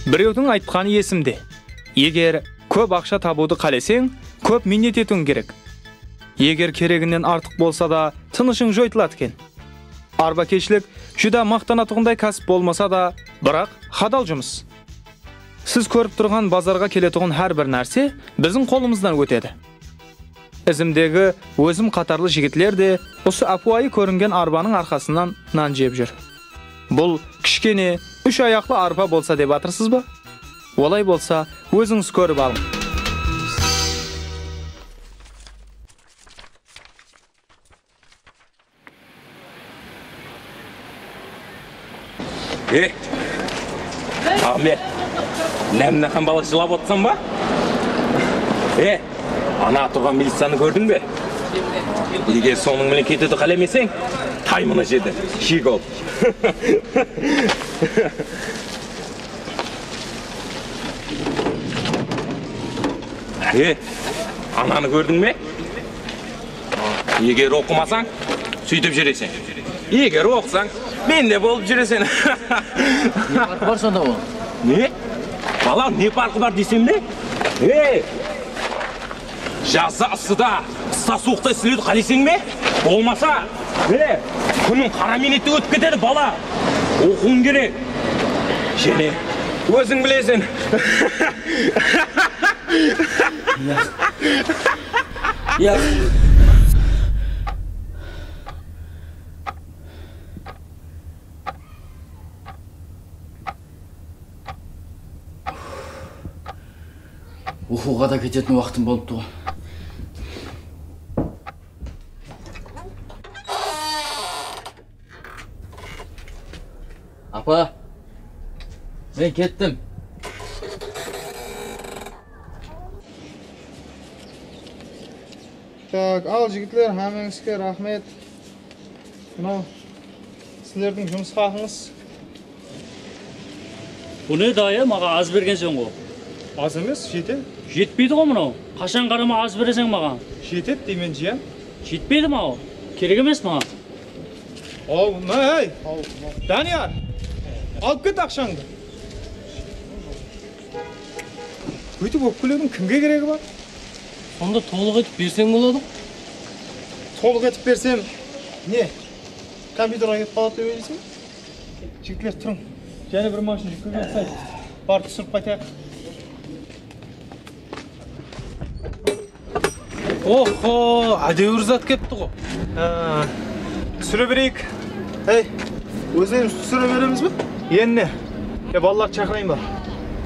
Біреудің айтқаны есімде. Егер көп ақша табуды қалесең, көп минет етуің керек. Егер керегінен артық болса да, тынышың жойтылады екен. Арбакешілік жүда мақтанатығындай кәсіп болмаса да, бірақ хадал жұмыс. Сіз көріп тұрған базарға келетұғын әрбір нәрсе біздің қолымыздан өтеді. Ізімдегі өзім қатарлы жігітлер де осы апуайы көрінген арбаның арқасынан нан жеп жүр. Бұл кішкене 3 аяқлы арба болса деп атырсыз ба? Олай болса, өзіңіз көріп алың. Ахмет, нәмінәқан бала жылап отсан ба? Ана тұрған милицияны көрдің бе? Егер соның мілен кетуді қалемесең, таймыны жеді, шик ол. Ананы көрдің бе? Егер оқымасаң, сөйтіп жүресің. Егер оқсаң, мен де болып жүресің. Не парқы бар сонда ол? Не? Бала, не парқы бар десем не? Жазасыда, қыста суықта сілеуді қалесең бе? Болмаса, күнің қара минетті өтіп кетеді бала. Оқуың керек. Және, өзің білесің. Оқуға да кететін уақытым болыпты ғой. Апа, мен кеттім. Так, ал жігітлер, әміңізге рахмет. Мынау, сіздердің жұмыс хақыңыз. Бұл не дайы, маға аз бергенсен ғой? Аз емес, жетеді. Жетпейді ғой мұнау. Қашан қарама аз бересің маған? Жетеді деймен жиям. Жетпейді мау. Керек емес маған. Ау, ей, Данияр, алып кет ақшаңды. Өйтіп өкілердің кімге керегі бар? Сонда толық етіп берсең болады? Толық етіп берсем, не? Компьютерға кетіп қалады деп ойлайсың? Жігітлер тұрың. Және бір машин жүкіге ұқсайды. Бар түсіріп қайтайық. Охо, әдеуір зат кепті ғой. Түсіре берейік. Ей, өзіміз түсіре береміз бі? Енді не? Балалар шақырайын ба?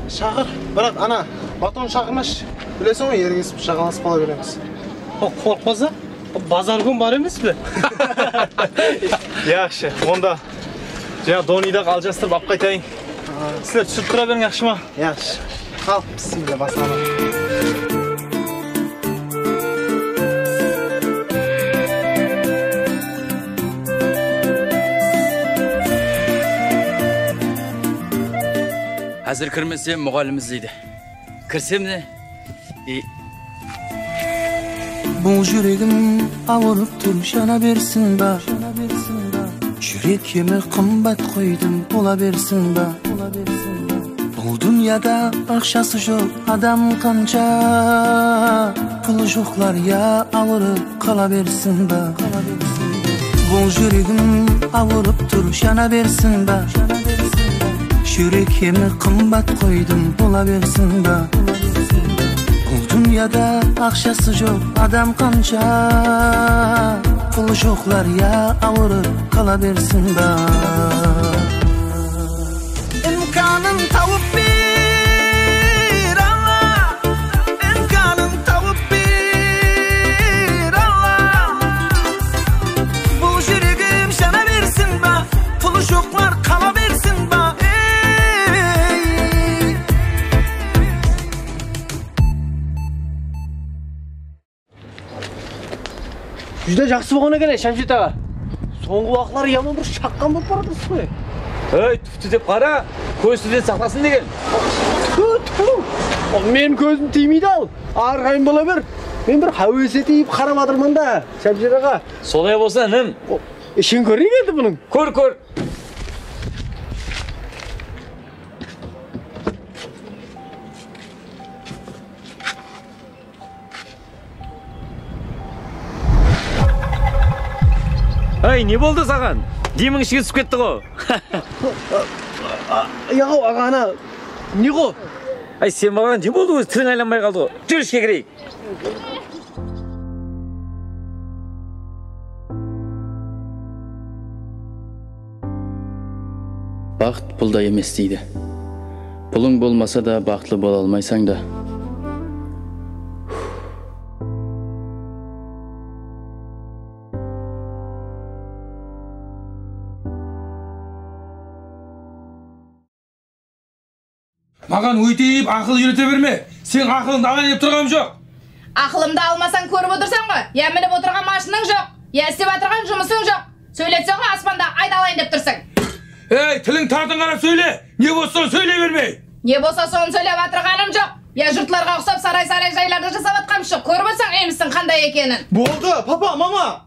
Шақыр, бірақ ана, батон шақырмаш. Білесің ғой, ергесіп шағаласып қала береміз. Қорқпаса, базар күн бар емес бі? Яқшы, онда жаңа донидағы алжастырып ап қайтайын. Сіздер түсіріп тұра берің яқшы ма? Яқшы. Қал, бісміллә баслама. Әзір кірмесем мұғалім іздейді. Кірсем не? Бұл жүрегім ауырып тұр, жана берсін ба? Жүрек емі қымбат қойдым, бола берсін ба? Бұл дүнияда ақшасы жоқ адам қанша, пұлы жоқлар я ауырып қала берсін ба? Бұл жүрегім ауырып тұр, жана берсін ба? Жүрек емі қымбат қойдым, бола берсін ба? Бұл дүнияда ақшасы жоқ адам қанша, пұлы жоқлар я ауырып қала берсін ба? Имканын тауып бер Алла, имканын тауып бер Алла. Бұл жүрегім жана берсін ба? Пұлы жоқлар қала берсін ба? Жүзде жақсы болғаны келе, Шәмшет аға. Соңғы уақылар яман бір шаққан болып барадыңыз ғой. Түфті деп қара, көзсізден сақтасын деген. Мен көзім тимейді ал. Арғайын бола бер. Мен бір хәуесе тиіп қарап адырмын да, Шәмшет аға. Солай болса, нім? Ішін көрейік еді бұның. Көр. Ай, не болды саған? Демің ішіге түсіп кетті ғой. Яғау аға ана, не ғой? Ай, сен маған не болды өзі тілің айланбай қалды ғой. Жүр ішке кірейік. Бақыт пұлда емес дейді. Пұлың болмаса да бақытлы бола алмайсаң да. Маған өйтейіп ақыл үйрете берме. Сен ақылыңды аған еп тұрғам жоқ. Ақылымды алмасаң көріп отырсың ғой. Я мініп отырған машиның жоқ. Я істеп отырған жұмысың жоқ. Сөйлетсең ғой аспанда айдалайын деп тұрсың. Ей, тілің тартын қарап сөйле. Не болса сөйлей бермей. Не болса соны сөйлеп отырғаным жоқ. Я жұртларға ұқсап сарай-сарай жайларды жасап атқам жоқ. Көріп отырсың емістің қандай екенін. Болды, папа, мама.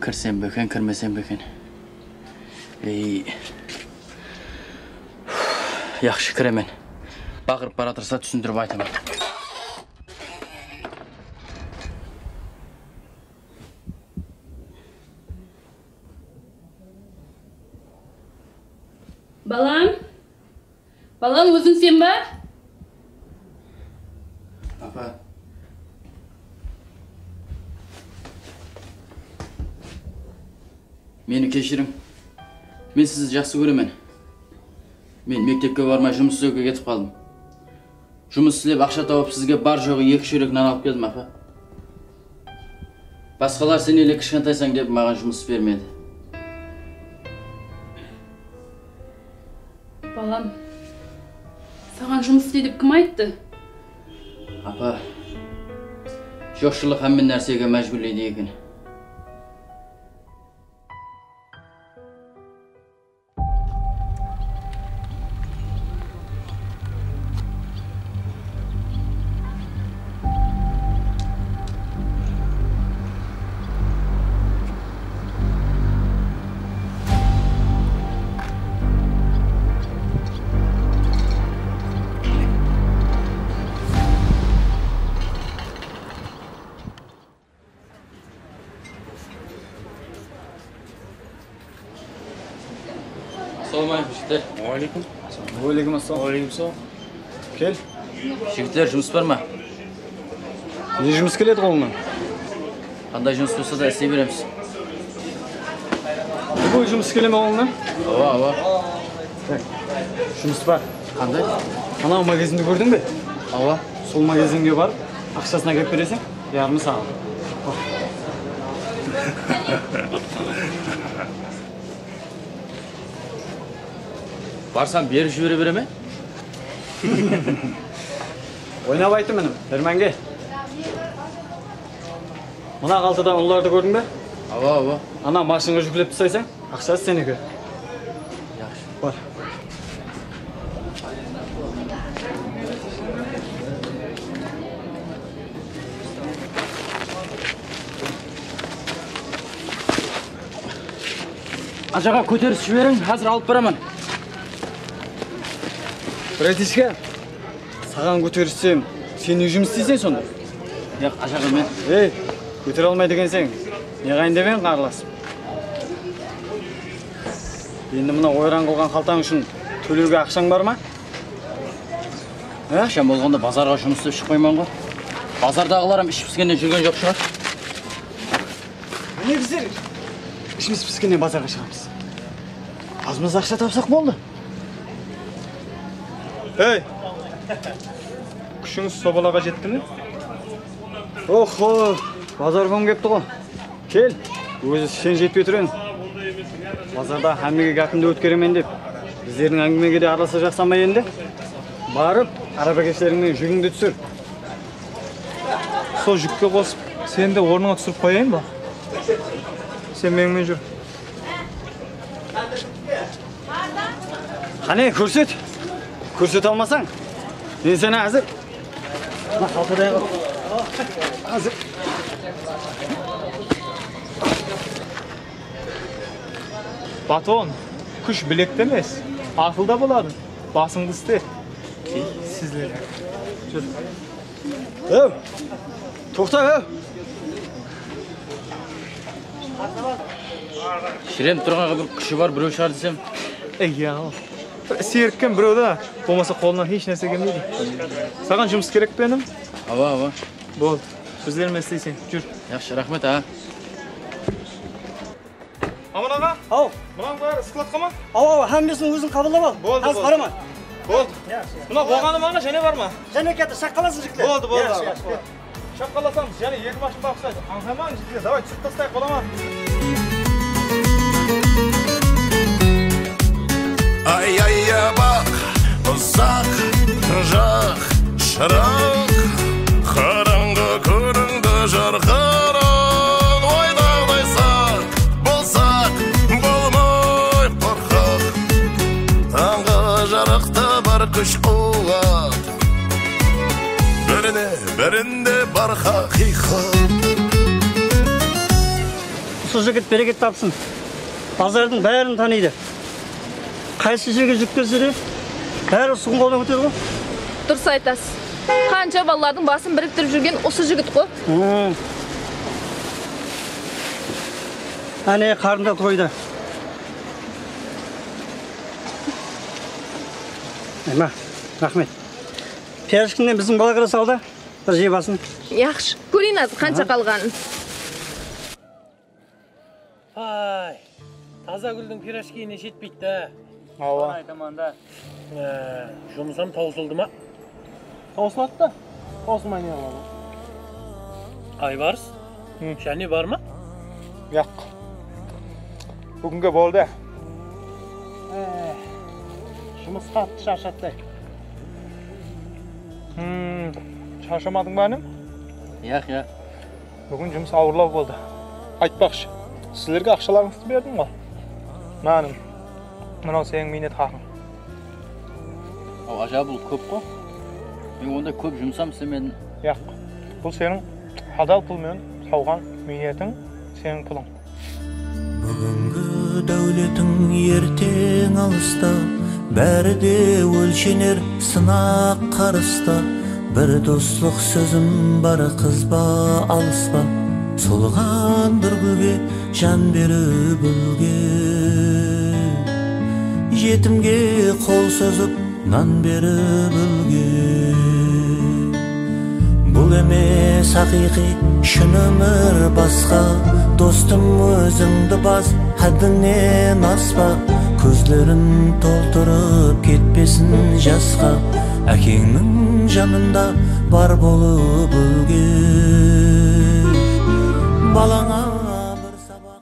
Кірсем бөкен, кірмесем бөкен. Яқшы кіремен. Бақырып бара тұрса түсіндіріп айтамын. Балам өзің сен ба? Апа. Мені кешірің. Мен сізді жақсы көремін. Мен мектепке бармай жұмыс істеуге кетіп қалдым. Жұмыс істеп ақша тауып сізге бар жоғы 2 шүрек нан алып келдім, апа. Басқалар сен еле кішкентайсаң деп маған жұмыс бермеді. Балам, саған жұмыс істе деп кім айтты? Апа, жоқшылық hamma нәрсеге мәжбүрлейді екен. Assalamualaikum. Уалейкумассалам. Кел. Жігіттер, жұмыс бар ма? Не жұмыс келеді қолыңнан? Қандай жұмыс болса да істей береміз. Бұл жұмыс келе ме қолыңнан? Ава. Жұмыс бар. Қандай? Анау магазинді көрдің бе? Ава. Сол магазинге барып, ақшасына кеп бересің, ярымы саған. Барсам беріп жібере бере ме? Ойнап айтты мінім, Ерманге. Мына қалтадан ұларды көрдің бе? Ава. Ана машинға жүклеп тастайсың, ақшасы сенікі. Yaxşı. Бар. Ажаға көтеріп жіберің, қазір алып барамын. Братишка, саған көтерсем, сен не жұмыс істейсің сонда? Яқ, ажаға мен. Ей, көтере алмай деген сен, не қайын демен қарыласып? Енді мына ойран қылған қалтаң үшін төлеуге ақшаң бар ма? Ақшам болғанда базарға жұмыс істеп шықпайман ғой. Базардағыларым іш піскеннен жүрген жоқ шығар. Не біздер ішіміз піскеннен базарға шығамыз. Азымыз ақша тапсақ болды. Ей, күшіңіз собалаға жетті ме? Охо, базар көң кепті ғой. Кел, өзі сен жетпей тұрын. Базарда әмеге гәпімді өткеремен деп, біздердің әңгімеге де араласа жақсан ба енді? Барып, арабакештеріңмен жүгіңді түсір. Сол жүкке қосып, сені де орныңа түсіріп қояйын ба? Сен менімен жүр. Қане, көрсет. Көрсет алмасаң, мен сені әзір. Мына қалтадай қыл. Әзір. Батон, күш білекте емес, ақылда болады. Басыңды істе. sizler. To'xta. Şirin turgan bir kişi var, birov şar desem. Ya. Serikkan birovda, bo'lmasa qo'ldan hech narsa kelmaydi. Sagan jumus kerak benim. Ava. Bo'ldi. O'zlaring istaysan, jur. Yaxshi, rahmat ha. Aman ağa. Al. Bunaqa bari isklatqama. Al, hammasini o'zing qabulab ol. Hozir qarama. Bo'ldi. Buna bo'lgani mana jana bormi? Jana katta shaqqalasin jiklar. Bo'ldi. Shaqqalasam, jana екі mashina baqsaydi. Anqamang jiklar, davay chiqib tashlay qolaman. Ай-яй-я бақ, ұзақ, жақ, шырақ, қараңғы көрінді жарқырық, ойдағдай сақ, болсақ, болмай қорқақ, таңғы жарықта бар күш қуат, бірінде бар хақиқат. Осы жігіт берекет тапсын. Базардың бәрін таниды. Qaysi жерге жүктелсе де, бәрі сұғын қолдан өтеді ғой. Дұрыс айтасыз. Қанша балалардың басын біріктіріп жүрген осы жігіт қой. Әне қарында тойды. Рахмет. Першкіннен біздің балағыра салды, бір жей басын. Яқшы, көрейін азы қанша қалғанын. Ай, таза гүлдің пирожкиіне жетпейді. Ава. Айтаман да. Жұмысам таусылды ма? Таусылады да. Таусылмай не болады? Айбарыс? Және бар ма? Yo'q. Bugunga bo'ldi. Жұмыс қатты шаршатты. Şaşamadın benim? Yo'q. Bugün жұмыс ауырлау болды. Айтпақшы, sizlerge ақшаларыңызды бердім ғой. Benim. Mınao senin minnet haqın. Acaba bu köp qo? Men onda köp жұмсам sen Yo'q. Bu senin halal pulмен салған minnetin, senin pulun. Бүгінгі дәулетің ертең алыста, бәрі де өлшенер сынақ қарыста. Бір достық сөзім бар, қызба алыспа, солған бір гүлге жан беріп өлген. Жетімге қол созып нан беріп өлген. Бұл емес ақиқи шын өмір басқа, достым өзіңді бас, хәддіңнен аспа, көзлерін толтырып кетпесін жасқа, әкеңнің жанында бар болып өлген. Балаңа бір сабақ.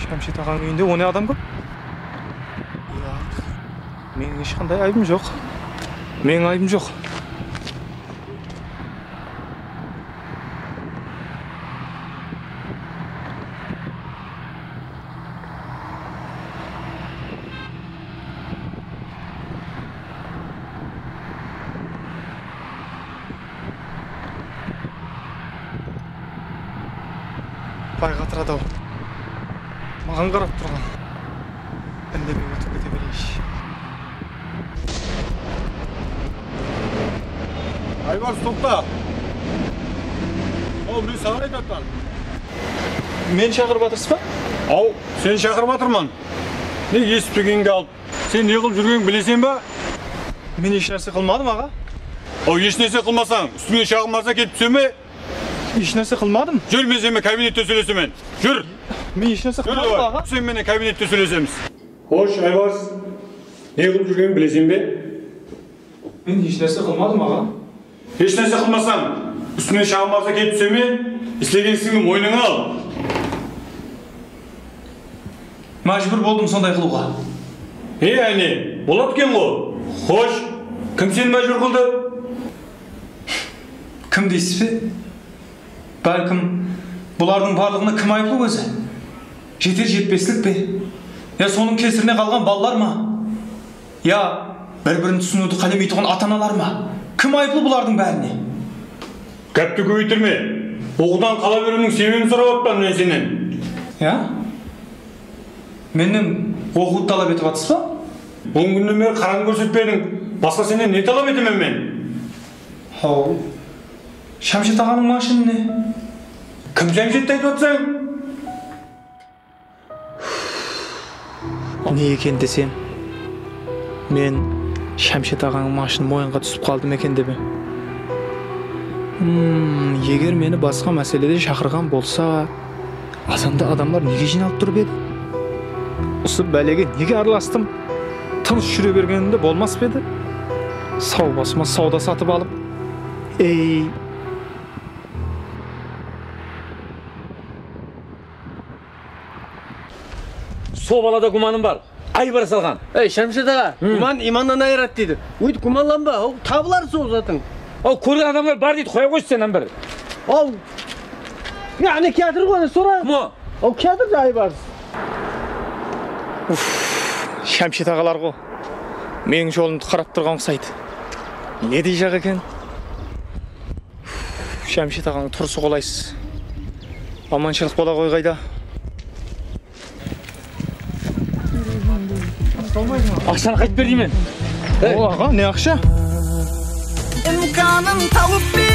Şemşit ağanın үйінде 10 адам көп? Менің ешқандай айыбым жоқ. Менің айыбым жоқ. Байға тұрады ау. Маған қарап тұрған. Үндемей өтіп кете берейші. Айбар, тоқта. Ол, мен саған айтаттан. Мен шақырып атырсыз ба? Ау, сен шақырып атырман. Не естіпегенге алып, сен не қылып жүрген білесен ба? Мен еш нәрсе қылмадым аға. Ау, еш нәрсе қылмасаң, үстіме шағылмаса кетіп сөме? Еш нәрсе қылмадым. Жүр, мен сенімен кабинетте сөйлесемен. Жүр! Мен еш нәрсе қылмадым аға. Сен менен кабинетте сөйлесеміз. Хош, Айбарс. Не қылып жүргенін білесен бе? Мен еш нәрсе қылмадым аға. Еш нәрсе қылмасаң, үстіме шағылмаса кетіп сөме, істеген ісіңді мойныңа ал. Мәжбүр болдым сондай қылуға. Әне, болады кен ғой. Хош, Кім сені мәжбүр қылды? Кім дейсіз бе? Бәлкім, бұлардың барлығына кім айыплы өзі? Жетер жетпеслік пе? Я соның кесіріне қалған балалар ма? Я бір-бірін түсінуді қалемей тұғын ата-аналар ма? Кім айыплы бұлардың бәріне? Кәпті көйтерме. Оқудан қала беруінің себебін сұрап отпан мен сенен. Я? Менен оқуды талап етіп атсыз ба? 10 күннен бері қаран көрсетпедің. Басқа сенен не талап етемін мен? Хау, Шәмшет ағаның машины не? Кім Шәмшетті айтып отсаң? Не екен десем, мен Шәмшет ағаның машины мойынға түсіп қалдым екен деп. Егер мені басқа мәселеде шақырған болса, азанда адамдар неге жиналып тұрып еді? Осы бәлеге неге араластым? Тыныш жүре бергенімде болмас па еді? Сау басыма сауда сатып алып. Ей! Сол балада күманым бар. Айбар салған. Ей, Шәмшет аға, күман иманнан айырады дейді. Өйт күманланба, ол табылар сол затың. Ал көрген адамдар бар дейді, қоя қойшы сенен бір. Ал, яғни кәдір ғой, сора. Мо? Ал кәдір де айбарсыз. Шәмшет ағалар ғой. Менің жолымды қарап тұрған ұқсайды. Не дей жақ екен? Шәмшет ағаның тұрысы қолайсыз. Аманшылық бола қой қайда. Ақшаны қайтып бер деймен. О, аға, не ақша? İmkanın tavuk bir